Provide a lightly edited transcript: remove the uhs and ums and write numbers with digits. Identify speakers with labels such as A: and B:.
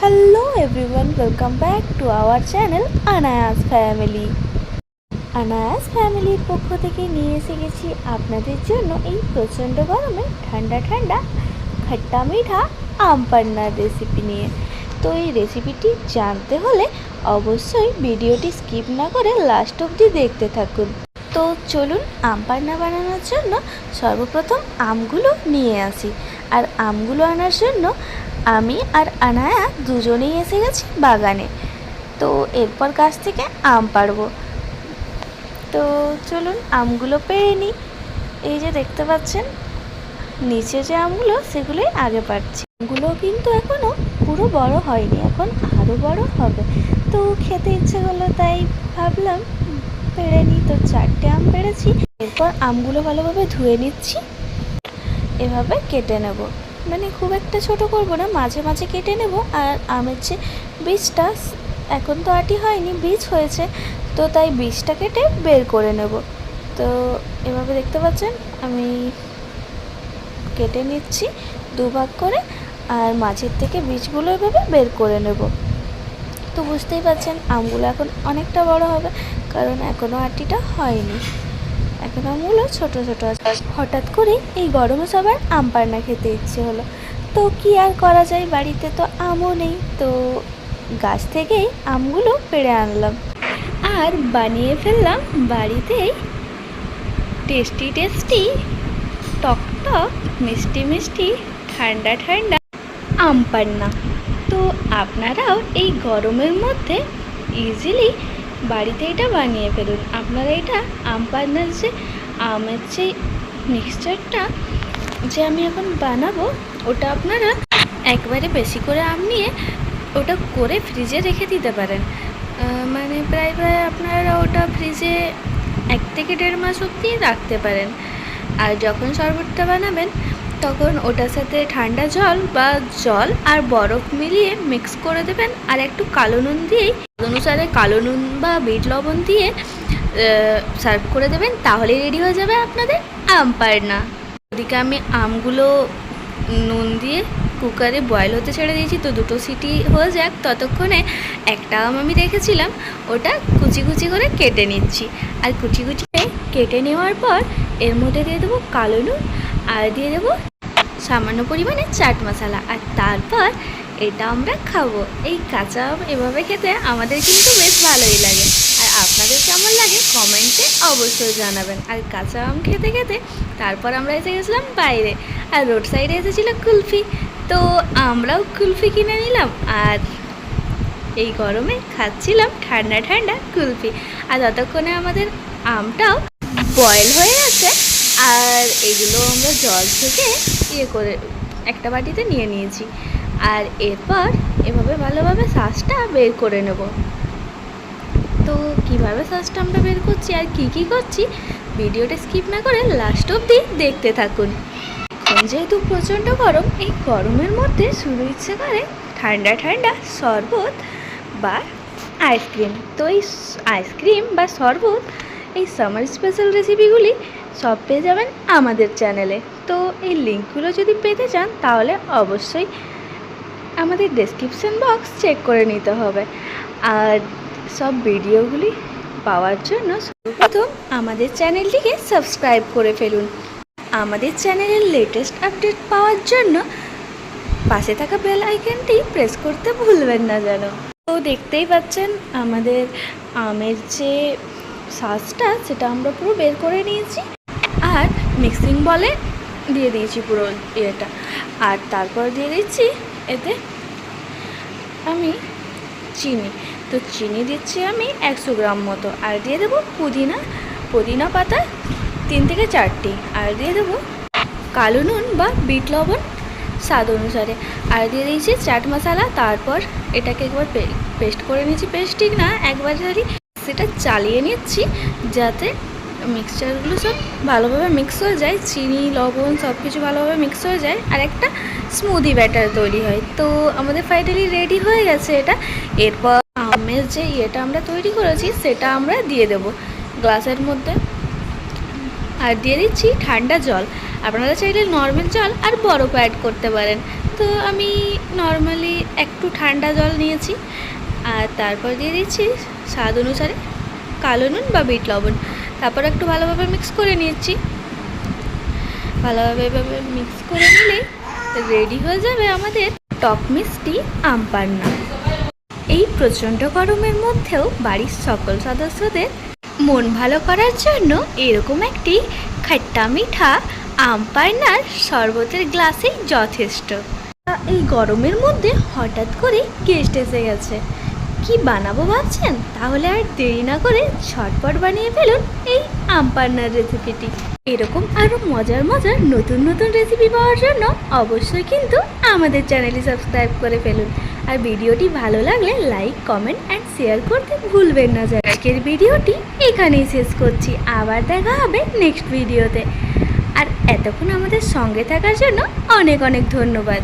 A: Hello everyone, welcome back to our channel Anaya's Family. Anaya's Family পক্ষ থেকে নিয়ে এসে গেছি আপনাদের জন্য এই প্রচণ্ড গরমে ঠান্ডা ঠান্ডা খট্টা মিঠা আম পান্নার রেসিপি নিয়ে। তো এই রেসিপিটি জানতে হলে অবশ্যই ভিডিওটি স্কিপ না করে লাস্ট অবধি দেখতে থাকুন। তো চলুন আম পান্না বানানোর জন্য সর্বপ্রথম আমগুলো নিয়ে আসি। আর আমগুলো আনার জন্য আমি আর আনায়া দুজনেই এসে গেছি বাগানে। তো এরপর গাছ থেকে আম পাড়বো। তো চলুন আমগুলো পেড়ে নিই। এই যে দেখতে পাচ্ছেন নিচে যে আমগুলো সেগুলোই আগে পাড়ছি। আমগুলো কিন্তু এখনও পুরো বড় হয়নি, এখন আরও বড় হবে। তো খেতে ইচ্ছে করলো তাই ভাবলাম পেড়ে নিই। তো 4টে আম পেড়েছি। এরপর আমগুলো ভালোভাবে ধুয়ে নিচ্ছি, এভাবে কেটে নেব। মানে খুব একটা ছোট করব না, মাঝে মাঝে কেটে নেব। আর আমের যে বীজটা এখন তো আটি হয়নি, বীজ হয়েছে, তো তাই বীজটা কেটে বের করে নেব। তো এভাবে দেখতে পাচ্ছেন আমি কেটে নিচ্ছি দুভাগ করে, আর মাঝের থেকে বীজগুলো এভাবে বের করে নেব। তো বুঝতেই পারছেন আমগুলো এখন অনেকটা বড় হবে, কারণ এখনও আটিটা হয়নি, এখন আমগুলো ছোটো ছোটো আছে। হঠাৎ করে এই গরমে সবার আম পান্না খেতে ইচ্ছে হলো। তো কি আর করা যায়, বাড়িতে তো আমও নেই। তো গাছ থেকেই আমগুলো পেড়ে আনলাম আর বানিয়ে ফেললাম বাড়িতেই টেস্টি টেস্টি টক টক মিষ্টি মিষ্টি ঠান্ডা ঠান্ডা আম পান্না। তো আপনারাও এই গরমের মধ্যে ইজিলি বাড়িতে এটা বানিয়ে ফেলুন। আপনারা এটা আম পান্নার যে আমের যে মিক্সচারটা যে আমি এখন বানাবো, ওটা আপনারা একবারে বেশি করে আম নিয়ে ওটা করে ফ্রিজে রেখে দিতে পারেন। মানে প্রায় আপনারা ওটা ফ্রিজে 1 থেকে 1.5 মাস অবধি রাখতে পারেন। আর যখন শরবতটা বানাবেন তখন ওটার সাথে ঠান্ডা জল আর বরফ মিলিয়ে মিক্স করে দেবেন। আর একটু কালো নুন দিয়েই অনুসারে কালো নুন বা বিট লবণ দিয়ে সার্ভ করে দেবেন, তাহলেই রেডি হয়ে যাবে আপনাদের আম পান্না। ওদিকে আমি আমগুলো নুন দিয়ে কুকারে বয়েল হতে ছেড়ে দিয়েছি। তো 2টো সিটি হয়ে যাক, ততক্ষণে একটা আম আমি রেখেছিলাম ওটা কুচি কুচি করে কেটে নিচ্ছি। আর কুচি কুচি কেটে নেওয়ার পর এর মধ্যে দিয়ে দেবো কালো নুন আর দিয়ে দেবো সামান্য পরিমাণে চাট মশলা। আর তারপর এটা আমরা খাবো। এই কাঁচা আম এভাবে খেতে আমাদের কিন্তু বেশ ভালোই লাগে। আর আপনাদের কেমন লাগে কমেন্টে অবশ্যই জানাবেন। আর কাঁচা আম খেতে খেতে তারপর আমরা এসে গেছিলাম বাইরে, আর রোড সাইডে এসেছিল কুলফি। তো আমরাও কুলফি কিনে নিলাম আর এই গরমে খাচ্ছিলাম ঠান্ডা ঠান্ডা কুলফি। আর ততক্ষণে আমাদের আমটাও বয়েল হয়ে গেছে। আর এগুলো আমরা জল থেকে করে একটা বাটিতে নিয়ে নিয়েছি। আর এরপর এভাবে ভালোভাবে সসটা বের করে নেব। তো কীভাবে সসটা আমরা বের করছি আর কি করছি ভিডিওটা স্কিপ না করে লাস্ট অবধি দেখতে থাকুন। এখন যেহেতু প্রচণ্ড গরম, এই গরমের মধ্যে শুরু ইচ্ছে করে ঠান্ডা ঠান্ডা শরবত বা আইসক্রিম। তো এই আইসক্রিম বা শরবত এই সামার স্পেশাল রেসিপিগুলি সব পেয়ে যাবেন আমাদের চ্যানেলে। তো এই লিঙ্কগুলো যদি পেতে চান তাহলে অবশ্যই আমাদের ডেসক্রিপশন বক্স চেক করে নিতে হবে। আর সব ভিডিওগুলি পাওয়ার জন্য সর্বপ্রথম আমাদের চ্যানেলটিকে সাবস্ক্রাইব করে ফেলুন। আমাদের চ্যানেলের লেটেস্ট আপডেট পাওয়ার জন্য পাশে থাকা বেল আইকনটি প্রেস করতে ভুলবেন না যেন। তো দেখতেই পাচ্ছেন আমাদের আমের যে সসটা সেটা আমরা পুরো বের করে নিয়েছি আর মিক্সিং বলে দিয়ে দিয়েছি পুরো এটা। আর তারপর দিয়ে দিচ্ছি এতে আমি চিনি। তো চিনি দিচ্ছি আমি 100 গ্রাম মতো। আর দিয়ে দেবো পুদিনা পাতা 3 থেকে 4টি। আর দিয়ে দেবো কালো নুন বা বিট লবণ স্বাদ অনুসারে। আর দিয়ে দিয়েছি চাট মশলা। তারপর এটাকে একবার পেস্ট করে নিচ্ছি, পেস্ট ঠিক না একবার সেটা চালিয়ে নিচ্ছি যাতে মিক্সচারগুলো সব ভালোভাবে মিক্স হয়ে যায়, চিনি লবণ সব কিছু ভালোভাবে মিক্স হয়ে যায় আর একটা স্মুদি ব্যাটার তৈরি হয়। তো আমাদের ফাইনালি রেডি হয়ে গেছে এটা। এরপর আমের যে ইয়েটা আমরা তৈরি করেছি সেটা আমরা দিয়ে দেব গ্লাসের মধ্যে। আর দিয়ে দিচ্ছি ঠান্ডা জল। আপনারা চাইলে নর্মাল জল আর বরফ অ্যাড করতে পারেন। তো আমি নর্মালি একটু ঠান্ডা জল নিয়েছি, আর তারপর দিয়ে দিচ্ছি স্বাদ অনুসারে কালো নুন বা বিট লবণ। তারপর একটু ভালোভাবে মিক্স করে নিচ্ছি। ভালোভাবে এভাবে মিক্স করে নিলে রেডি হয়ে যাবে আমাদের টক মিষ্টি আম পান্না। এই প্রচণ্ড গরমের মধ্যেও বাড়ির সকল সদস্যদের মন ভালো করার জন্য এরকম একটি খাট্টা মিঠা আম পান্নার শরবতের গ্লাসেই যথেষ্ট। এই গরমের মধ্যে হঠাৎ করে গেস্ট এসে গেছে, কি বানাবো ভাবছেন? তাহলে আর দেরি না করে ঝটপট বানিয়ে ফেলুন এই আম পান্নার রেসিপিটি। এরকম আরও মজার মজার নতুন নতুন রেসিপি পাওয়ার জন্য অবশ্যই কিন্তু আমাদের চ্যানেলটি সাবস্ক্রাইব করে ফেলুন। আর ভিডিওটি ভালো লাগলে লাইক, কমেন্ট অ্যান্ড শেয়ার করতে ভুলবেন না। আজকের ভিডিওটি এখানেই শেষ করছি, আবার দেখা হবে নেক্সট ভিডিওতে। আর এতক্ষণ আমাদের সঙ্গে থাকার জন্য অনেক অনেক ধন্যবাদ।